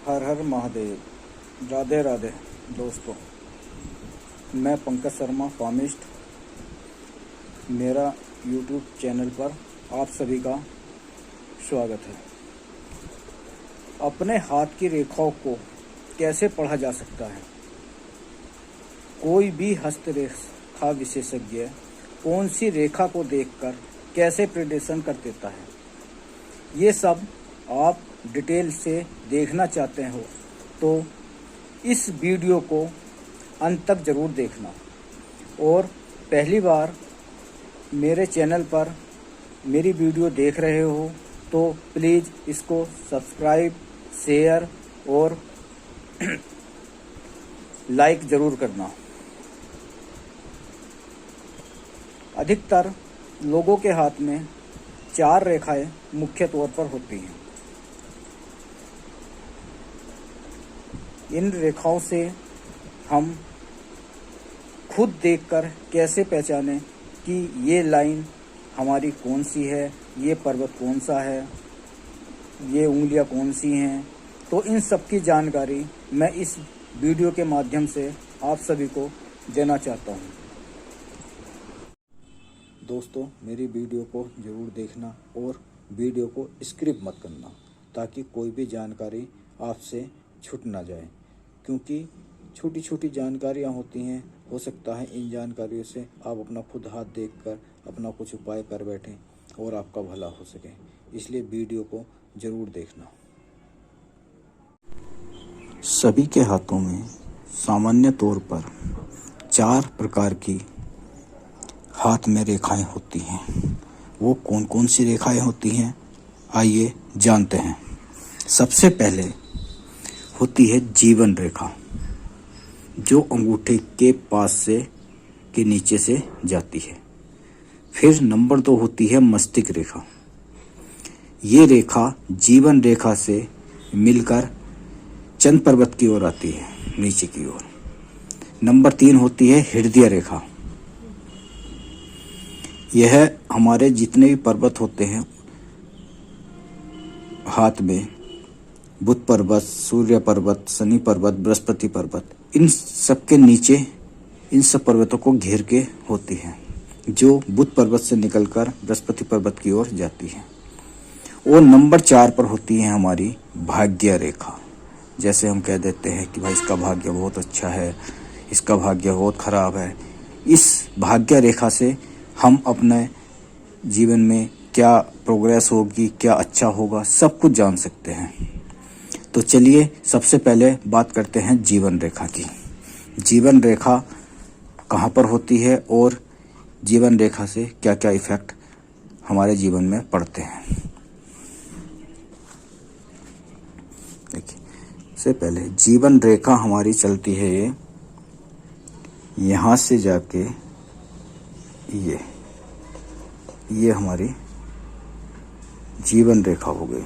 हर हर महादेव। राधे राधे दोस्तों, मैं पंकज शर्मा फार्मिस्ट। मेरा यूट्यूब चैनल पर आप सभी का स्वागत है। अपने हाथ की रेखाओं को कैसे पढ़ा जा सकता है? कोई भी हस्तरेखा विशेषज्ञ कौन सी रेखा को देखकर कैसे प्रेडिक्शन कर देता है, ये सब आप डिटेल से देखना चाहते हो तो इस वीडियो को अंत तक ज़रूर देखना। और पहली बार मेरे चैनल पर मेरी वीडियो देख रहे हो तो प्लीज़ इसको सब्सक्राइब, शेयर और लाइक ज़रूर करना। अधिकतर लोगों के हाथ में 4 रेखाएं मुख्य तौर पर होती हैं। इन रेखाओं से हम खुद देखकर कैसे पहचानें कि ये लाइन हमारी कौन सी है, ये पर्वत कौन सा है, ये उंगलियां कौन सी हैं। तो इन सब की जानकारी मैं इस वीडियो के माध्यम से आप सभी को देना चाहता हूँ। दोस्तों, मेरी वीडियो को ज़रूर देखना और वीडियो को स्किप मत करना ताकि कोई भी जानकारी आपसे छूट ना जाए, क्योंकि छोटी छोटी जानकारियाँ होती हैं। हो सकता है इन जानकारियों से आप अपना खुद हाथ देखकर अपना कुछ उपाय कर बैठें और आपका भला हो सके। इसलिए वीडियो को ज़रूर देखना। सभी के हाथों में सामान्य तौर पर 4 प्रकार की हाथ में रेखाएं होती हैं। वो कौन कौन सी रेखाएं होती हैं, आइए जानते हैं। सबसे पहले होती है जीवन रेखा, जो अंगूठे के पास से के नीचे से जाती है। फिर नंबर 2 होती है मस्तिष्क रेखा। ये रेखा जीवन रेखा से मिलकर चंद्र पर्वत की ओर आती है, नीचे की ओर। नंबर 3 होती है हृदय रेखा। यह हमारे जितने भी पर्वत होते हैं हाथ में, बुध पर्वत, सूर्य पर्वत, शनि पर्वत, बृहस्पति पर्वत, इन सब के नीचे इन सब पर्वतों को घेर के होती है, जो बुध पर्वत से निकलकर बृहस्पति पर्वत की ओर जाती है। और नंबर 4 पर होती है हमारी भाग्य रेखा। जैसे हम कह देते हैं कि भाई इसका भाग्य बहुत अच्छा है, इसका भाग्य बहुत खराब है। इस भाग्य रेखा से हम अपने जीवन में क्या प्रोग्रेस होगी, क्या अच्छा होगा, सब कुछ जान सकते हैं। तो चलिए सबसे पहले बात करते हैं जीवन रेखा की। जीवन रेखा कहाँ पर होती है और जीवन रेखा से क्या क्या इफेक्ट हमारे जीवन में पड़ते हैं। देखिए, सबसे पहले जीवन रेखा हमारी चलती है ये यहाँ से जाके ये हमारी जीवन रेखा हो गई।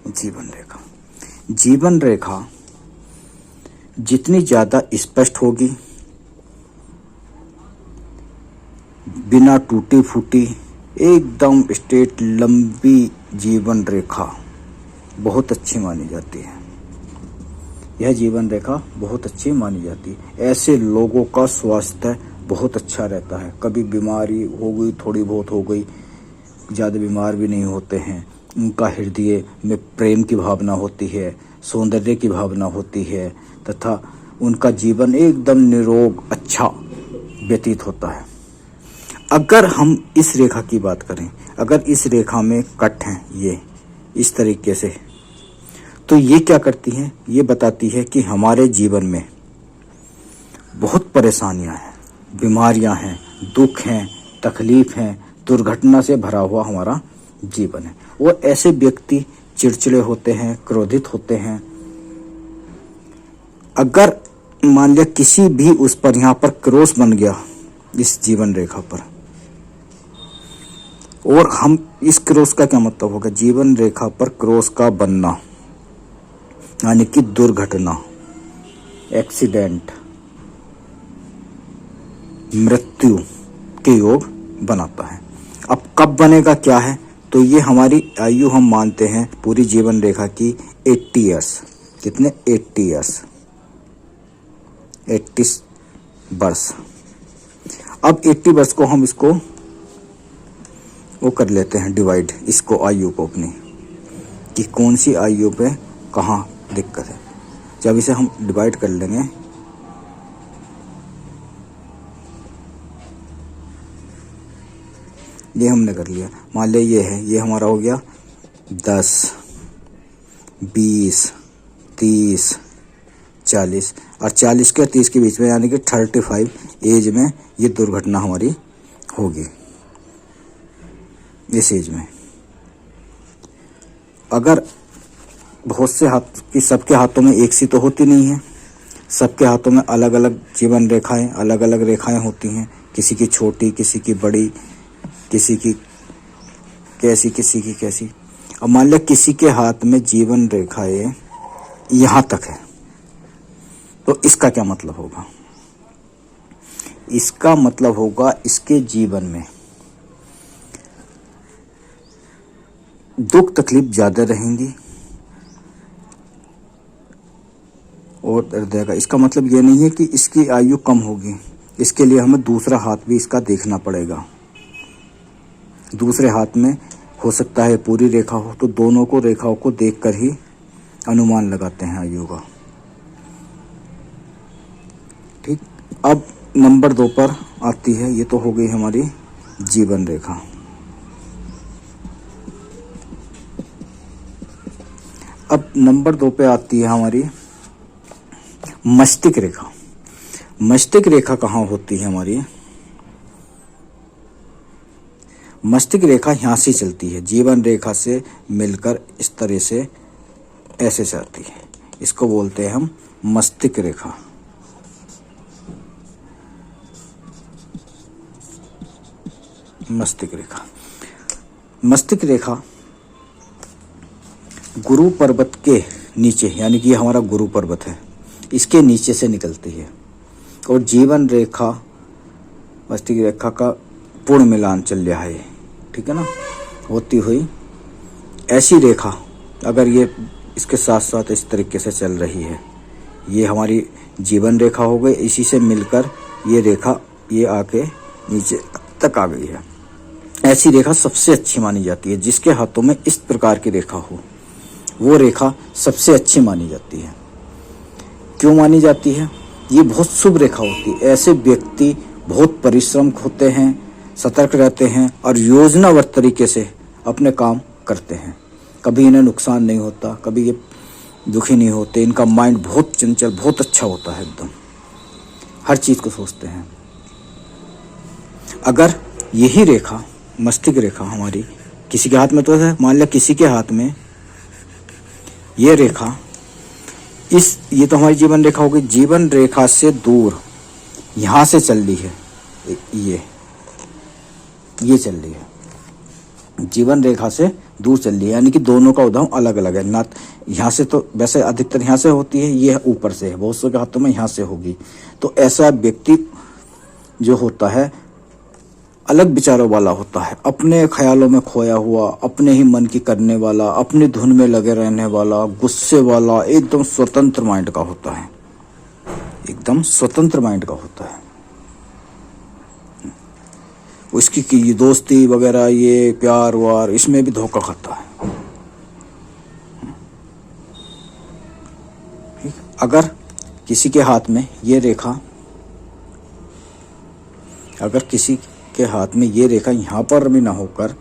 जीवन रेखा जितनी ज़्यादा स्पष्ट होगी, बिना टूटी फूटी, एकदम स्ट्रेट लंबी जीवन रेखा बहुत अच्छी मानी जाती है। यह जीवन रेखा बहुत अच्छी मानी जाती है। ऐसे लोगों का स्वास्थ्य बहुत अच्छा रहता है। कभी बीमारी हो गई, थोड़ी बहुत हो गई, ज़्यादा बीमार भी नहीं होते हैं। उनका हृदय में प्रेम की भावना होती है, सौंदर्य की भावना होती है, तथा उनका जीवन एकदम निरोग अच्छा व्यतीत होता है। अगर हम इस रेखा की बात करें, अगर इस रेखा में कट हैं ये इस तरीके से, तो ये क्या करती हैं, ये बताती है कि हमारे जीवन में बहुत परेशानियां हैं, बीमारियां हैं, दुख हैं, तकलीफ हैं, दुर्घटना से भरा हुआ हमारा जीवन है। और ऐसे व्यक्ति चिड़चिड़े होते हैं, क्रोधित होते हैं। अगर मान लिया किसी भी उस पर यहाँ पर क्रॉस बन गया इस जीवन रेखा पर, और हम इस क्रॉस का क्या मतलब होगा, जीवन रेखा पर क्रॉस का बनना यानी कि दुर्घटना, एक्सीडेंट, मृत्यु के योग बनाता है। अब कब बनेगा क्या है, तो ये हमारी आयु हम मानते हैं पूरी जीवन रेखा की 80 ईयर्स। कितने? 80 ईयर्स, 80 वर्ष। अब 80 वर्ष को हम इसको वो कर लेते हैं डिवाइड, इसको आयु को अपनी, कि कौन सी आयु पे कहाँ दिक्कत है। जब इसे हम डिवाइड कर लेंगे, ये हमने कर लिया, मान लिया ये है, ये हमारा हो गया 10, 20, 30, 40 और 40 के 30 के बीच में, यानी कि 35 एज में ये दुर्घटना हमारी होगी। इस एज में अगर बहुत से हाथ की, सबके हाथों में एक सी तो होती नहीं है, सबके हाथों में अलग अलग जीवन रेखाएं, अलग अलग रेखाएं होती हैं। किसी की छोटी, किसी की बड़ी, किसी की कैसी, किसी की कैसी। अब मान लिया किसी के हाथ में जीवन रेखाएं यहाँ तक है, तो इसका क्या मतलब होगा? इसका मतलब होगा इसके जीवन में दुख तकलीफ ज्यादा रहेंगी और दर्द देगा। इसका मतलब ये नहीं है कि इसकी आयु कम होगी, इसके लिए हमें दूसरा हाथ भी इसका देखना पड़ेगा। दूसरे हाथ में हो सकता है पूरी रेखा हो, तो दोनों को रेखाओं को देखकर ही अनुमान लगाते हैं आयु का। ठीक। अब नंबर 2 पर आती है, ये तो हो गई हमारी जीवन रेखा। अब नंबर 2 पे आती है हमारी मस्तिष्क रेखा। मस्तिष्क रेखा कहाँ होती है हमारी? मस्तिष्क रेखा यहाँ से चलती है, जीवन रेखा से मिलकर इस तरह से ऐसे से आती है। इसको बोलते हैं हम मस्तिष्क रेखा। मस्तिष्क रेखा, मस्तिष्क रेखा गुरु पर्वत के नीचे, यानी कि ये हमारा गुरु पर्वत है, इसके नीचे से निकलती है। और जीवन रेखा मस्तिष्क रेखा का पूर्ण मिलान चल रहा है, ठीक है ना, होती हुई ऐसी रेखा अगर ये इसके साथ साथ इस तरीके से चल रही है, ये हमारी जीवन रेखा हो गई। इसी से मिलकर ये रेखा ये आके नीचे तक आ गई है। ऐसी रेखा सबसे अच्छी मानी जाती है। जिसके हाथों में इस प्रकार की रेखा हो, वो रेखा सबसे अच्छी मानी जाती है। क्यों मानी जाती है? ये बहुत शुभ रेखा होती है। ऐसे व्यक्ति बहुत परिश्रम होते हैं, सतर्क रहते हैं और योजनाबद्ध तरीके से अपने काम करते हैं। कभी इन्हें नुकसान नहीं होता, कभी ये दुखी नहीं होते। इनका माइंड बहुत चंचल, बहुत अच्छा होता है, एकदम हर चीज को सोचते हैं। अगर यही रेखा मस्तिष्क रेखा हमारी किसी के हाथ में, तो है मान लिया किसी के हाथ में ये रेखा, ये तो हमारी जीवन रेखा हो गई। जीवन रेखा से दूर यहां से चल रही है, ये चल रही है, जीवन रेखा से दूर चल रही है, यानी कि दोनों का उद्गम अलग अलग है ना। यहाँ से तो वैसे अधिकतर यहाँ से होती है, ये ऊपर से है, बहुत से के हाथों में यहाँ से होगी। तो ऐसा व्यक्ति जो होता है अलग विचारों वाला होता है, अपने ख्यालों में खोया हुआ, अपने ही मन की करने वाला, अपनी धुन में लगे रहने वाला, गुस्से वाला, एकदम स्वतंत्र माइंड का होता है, एकदम स्वतंत्र माइंड का होता है। उसकी की दोस्ती वगैरह, ये प्यार वार, इसमें भी धोखा खाता है। अगर किसी के हाथ में ये रेखा, अगर किसी के हाथ में ये रेखा यहां पर भी ना होकर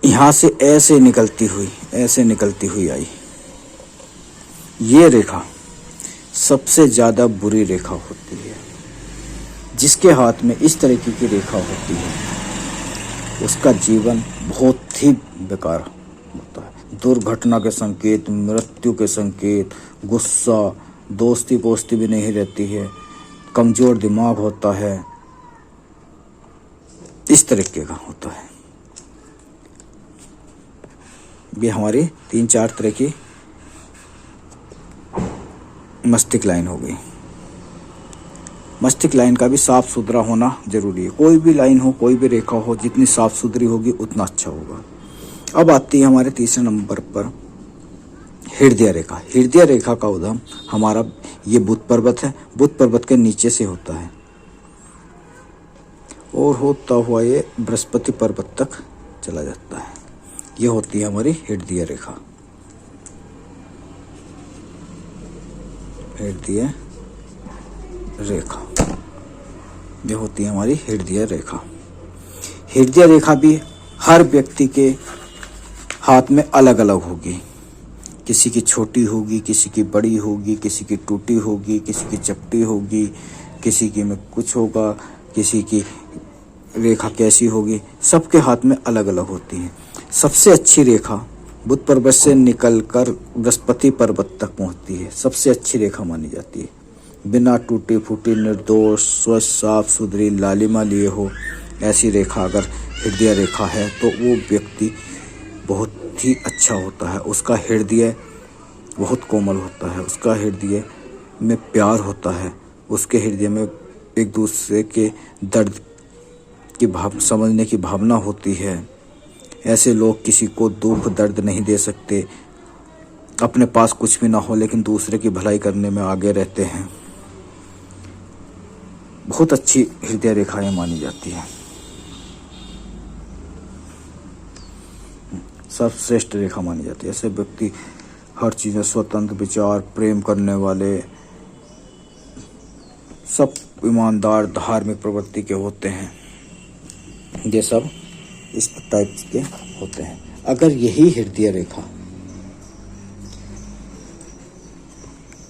यहां से ऐसे निकलती हुई आई, ये रेखा सबसे ज्यादा बुरी रेखा होती है। जिसके हाथ में इस तरीके की रेखा होती है, उसका जीवन बहुत ही बेकार होता है। दुर्घटना के संकेत, मृत्यु के संकेत, गुस्सा, दोस्ती पोस्ती भी नहीं रहती है, कमजोर दिमाग होता है, इस तरीके का होता है। ये हमारी 3-4 तरह की मस्तिष्क लाइन हो गई। मस्तिष्क लाइन का भी साफ सुथरा होना जरूरी है। कोई भी लाइन हो, कोई भी रेखा हो, जितनी साफ सुथरी होगी उतना अच्छा होगा। अब आती है हमारे तीसरे नंबर पर हृदय रेखा। हृदय रेखा का उद्गम हमारा ये बुध पर्वत है। बुध पर्वत के नीचे से होता है और होता हुआ ये बृहस्पति पर्वत तक चला जाता है। ये होती है हमारी हृदय रेखा। हृदय रेखा, ये होती है हमारी हृदय रेखा। हृदय रेखा भी हर व्यक्ति के हाथ में अलग अलग होगी। किसी की छोटी होगी, किसी की बड़ी होगी, किसी की टूटी होगी, किसी की चपटी होगी, किसी की में कुछ होगा, किसी की रेखा कैसी होगी। सबके हाथ में अलग अलग होती है। सबसे अच्छी रेखा बुध पर्वत से निकलकर बृहस्पति पर्वत तक पहुंचती है। सबसे अच्छी रेखा मानी जाती है। बिना टूटी फूटी, निर्दोष, स्वच्छ, साफ सुथरी, लालिमा लिए हो, ऐसी रेखा अगर हृदय रेखा है तो वो व्यक्ति बहुत ही अच्छा होता है। उसका हृदय बहुत कोमल होता है। उसका हृदय में प्यार होता है। उसके हृदय में एक दूसरे के दर्द की समझने की भावना होती है। ऐसे लोग किसी को दुख दर्द नहीं दे सकते। अपने पास कुछ भी ना हो लेकिन दूसरे की भलाई करने में आगे रहते हैं। बहुत अच्छी हृदय रेखाएं मानी जाती है। सर्वश्रेष्ठ रेखा मानी जाती है। ऐसे व्यक्ति हर चीज में स्वतंत्र विचार, प्रेम करने वाले, सब ईमानदार, धार्मिक प्रवृत्ति के होते हैं। ये सब इस टाइप के होते हैं। अगर यही हृदय रेखा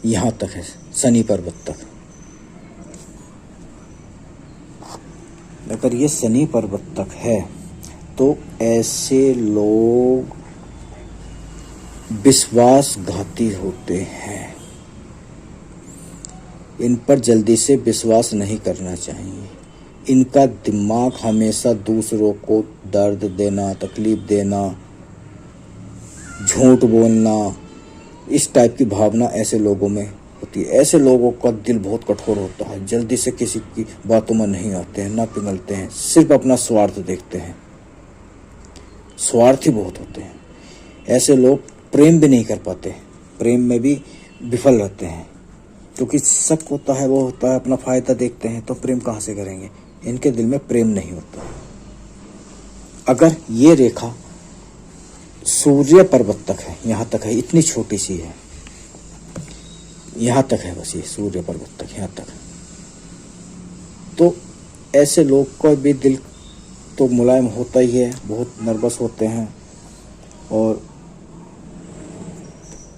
यहाँ तक है, शनि पर्वत तक, अगर ये शनि पर्वत तक है तो ऐसे लोग विश्वासघाती होते हैं। इन पर जल्दी से विश्वास नहीं करना चाहिए। इनका दिमाग हमेशा दूसरों को दर्द देना, तकलीफ देना, झूठ बोलना, इस टाइप की भावना ऐसे लोगों में होती है। ऐसे लोगों का दिल बहुत कठोर होता है। जल्दी से किसी की बातों में नहीं आते हैं, ना पिघलते हैं, सिर्फ अपना स्वार्थ देखते हैं। स्वार्थी बहुत होते हैं। ऐसे लोग प्रेम भी नहीं कर पाते, प्रेम में भी विफल रहते हैं, क्योंकि शक होता है, वो होता है, अपना फायदा देखते हैं, तो प्रेम कहाँ से करेंगे। इनके दिल में प्रेम नहीं होता। अगर ये रेखा सूर्य पर्वत तक है, यहाँ तक है, इतनी छोटी सी है, यहाँ तक है बस, ये सूर्य पर्वत तक यहाँ तक, तो ऐसे लोग का भी दिल तो मुलायम होता ही है। बहुत नर्वस होते हैं और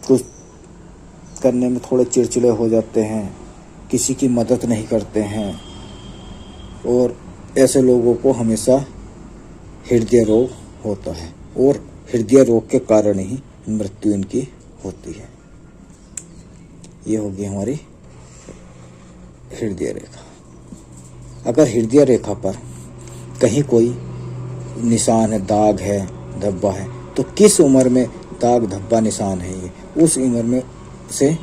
कुछ करने में थोड़े चिड़चिड़े हो जाते हैं, किसी की मदद नहीं करते हैं, और ऐसे लोगों को हमेशा हृदय रोग होता है और हृदय रोग के कारण ही मृत्यु इनकी होती है। ये होगी हमारी हृदय रेखा। अगर हृदय रेखा पर कहीं कोई निशान है, दाग है, धब्बा है, तो किस उम्र में दाग धब्बा निशान है ये, उस उम्र में से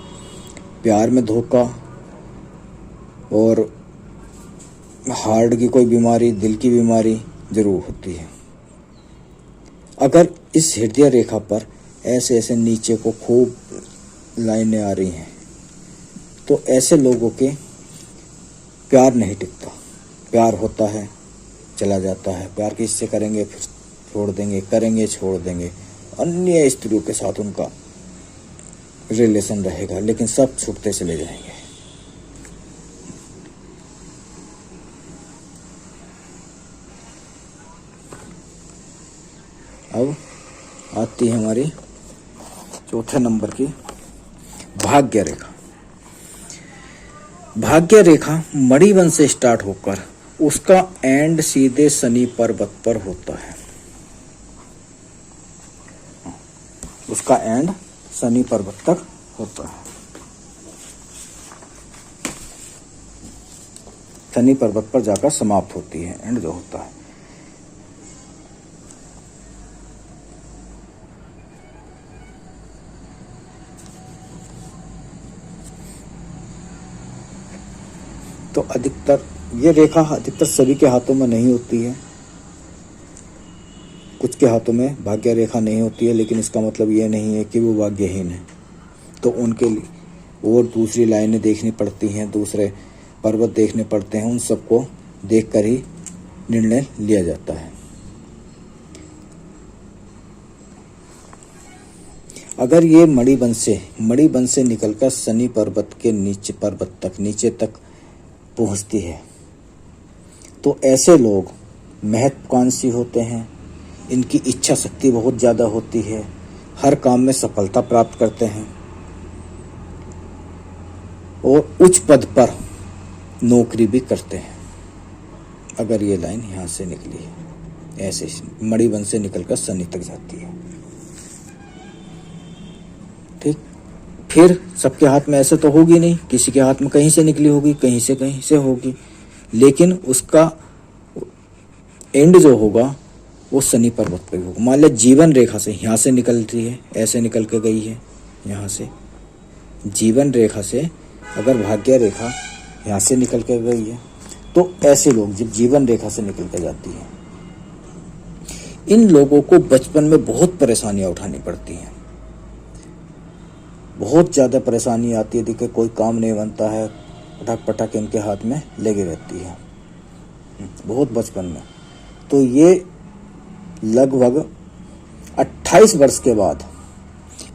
प्यार में धोखा और हार्ट की कोई बीमारी, दिल की बीमारी जरूर होती है। अगर इस हृदय रेखा पर ऐसे ऐसे नीचे को खूब लाइनें आ रही हैं तो ऐसे लोगों के प्यार नहीं टिकता। प्यार होता है, चला जाता है। प्यार किससे करेंगे, फिर छोड़ देंगे, करेंगे, छोड़ देंगे। अन्य स्त्रियों के साथ उनका रिलेशन रहेगा, लेकिन सब छूटते चले जाएंगे। अब आती है हमारी चौथे नंबर की भाग्य रेखा। भाग्य रेखा मणिवन से स्टार्ट होकर उसका एंड सीधे शनि पर्वत पर होता है। उसका एंड शनि पर्वत तक होता है। शनि पर्वत पर जाकर समाप्त होती है, एंड जो होता है। तो तो अधिकतर ये रेखा अधिकतर सभी के हाथों में नहीं होती है, कुछ के हाथों में भाग्य रेखा नहीं होती है, लेकिन इसका मतलब ये नहीं है कि वो भाग्यहीन है। तो उनके लिए और दूसरी लाइनें देखनी पड़ती हैं, दूसरे पर्वत देखने पड़ते हैं, उन सबको देखकर ही निर्णय लिया जाता है। अगर ये मणिबन से निकलकर शनि पर्वत के नीचे तक पहुंचती है तो ऐसे लोग महत्वाकांक्षी होते हैं, इनकी इच्छा शक्ति बहुत ज़्यादा होती है, हर काम में सफलता प्राप्त करते हैं और उच्च पद पर नौकरी भी करते हैं। अगर ये लाइन यहाँ से निकली है, ऐसे मणिबन से निकलकर शनि तक जाती है, ठीक। फिर सबके हाथ में ऐसे तो होगी नहीं, किसी के हाथ में कहीं से निकली होगी, कहीं से होगी, लेकिन उसका एंड जो होगा वो शनि पर्वत पे होगा। मान लिया जीवन रेखा से यहाँ से निकलती है, ऐसे निकल के गई है, यहाँ से जीवन रेखा से अगर भाग्य रेखा यहाँ से निकल के गई है तो ऐसे लोग जब जीवन रेखा से निकल के जाती है, इन लोगों को बचपन में बहुत परेशानियां उठानी पड़ती हैं, बहुत ज़्यादा परेशानी आती है। देखिए कोई काम नहीं बनता है, पटक पटक इनके हाथ में लगी रहती है बहुत बचपन में। तो ये लगभग 28 वर्ष के बाद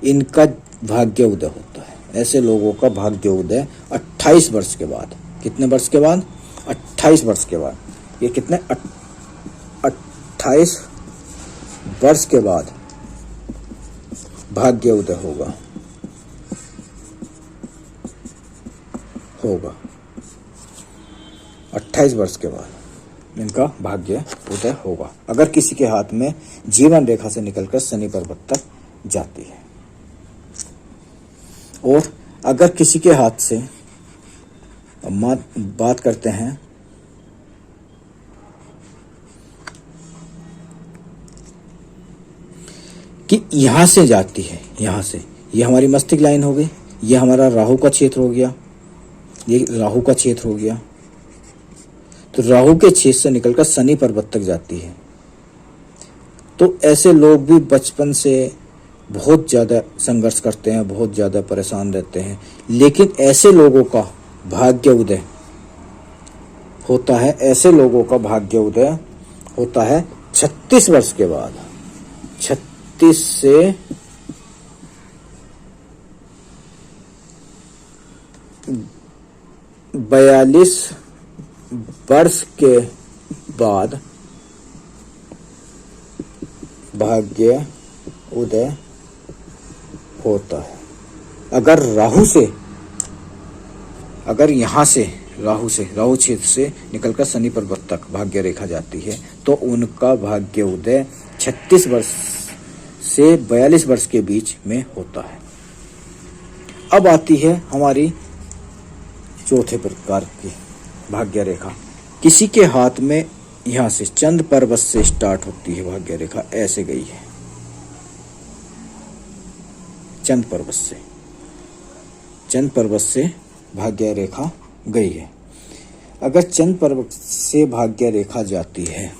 इनका भाग्य उदय होता है। ऐसे लोगों का भाग्य उदय 28 वर्ष के बाद, कितने वर्ष के बाद? 28 वर्ष के बाद। ये कितने 28 वर्ष के बाद भाग्य उदय होगा 28 वर्ष के बाद इनका भाग्य उदय होगा, अगर किसी के हाथ में जीवन रेखा से निकलकर शनि पर्वत तक जाती है। और अगर किसी के हाथ से, बात करते हैं कि यहां से जाती है, यहां से, ये हमारी मस्तिष्क लाइन हो गई, ये हमारा राहु का क्षेत्र हो गया, ये राहु का क्षेत्र हो गया, तो राहु के क्षेत्र से निकलकर शनि पर्वत तक जाती है। तो ऐसे लोग भी बचपन से बहुत ज़्यादा संघर्ष करते हैं, बहुत ज़्यादा परेशान रहते हैं, लेकिन ऐसे लोगों का भाग्य उदय होता है, ऐसे लोगों का भाग्य उदय होता है 36 वर्ष के बाद। 36 से 42 वर्ष के बाद भाग्य उदय होता है। अगर यहाँ से राहु क्षेत्र से निकलकर शनि पर्वत तक भाग्य रेखा जाती है तो उनका भाग्य उदय 36 वर्ष से 42 वर्ष के बीच में होता है। अब आती है हमारी चौथे प्रकार की भाग्य रेखा। किसी के हाथ में यहाँ से चंद्र पर्वत से स्टार्ट होती है भाग्य रेखा, ऐसे गई है, चंद्र पर्वत से भाग्य रेखा गई है। अगर चंद्र पर्वत से भाग्य रेखा जाती है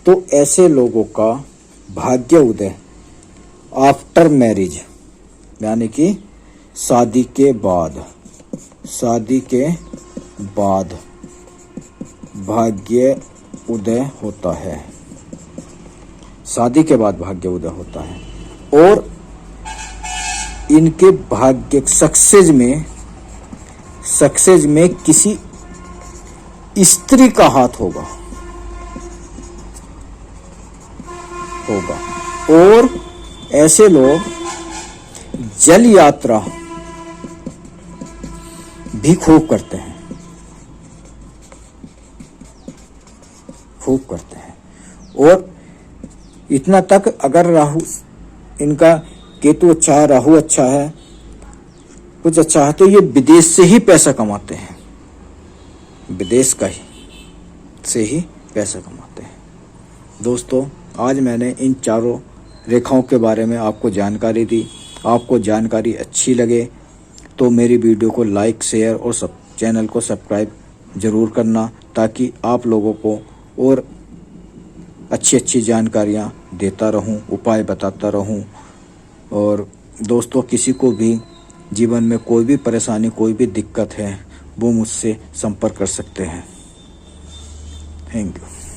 तो ऐसे लोगों का भाग्य उदय आफ्टर मैरिज, यानी कि शादी के बाद भाग्य उदय होता है। शादी के बाद भाग्य उदय होता है और इनके भाग्य सक्सेस में किसी स्त्री का हाथ होगा और ऐसे लोग जल यात्रा भी खूब करते हैं और इतना तक, अगर राहु इनका केतु अच्छा है, राहु अच्छा है, कुछ अच्छा है, तो ये विदेश से ही पैसा कमाते हैं, विदेश से ही पैसा कमाते हैं। दोस्तों, आज मैंने इन चारों रेखाओं के बारे में आपको जानकारी दी। आपको जानकारी अच्छी लगे तो मेरी वीडियो को लाइक, शेयर और चैनल को सब्सक्राइब ज़रूर करना, ताकि आप लोगों को और अच्छी अच्छी जानकारियाँ देता रहूं, उपाय बताता रहूं। और दोस्तों, किसी को भी जीवन में कोई भी परेशानी, कोई भी दिक्कत है, वो मुझसे संपर्क कर सकते हैं। Thank you.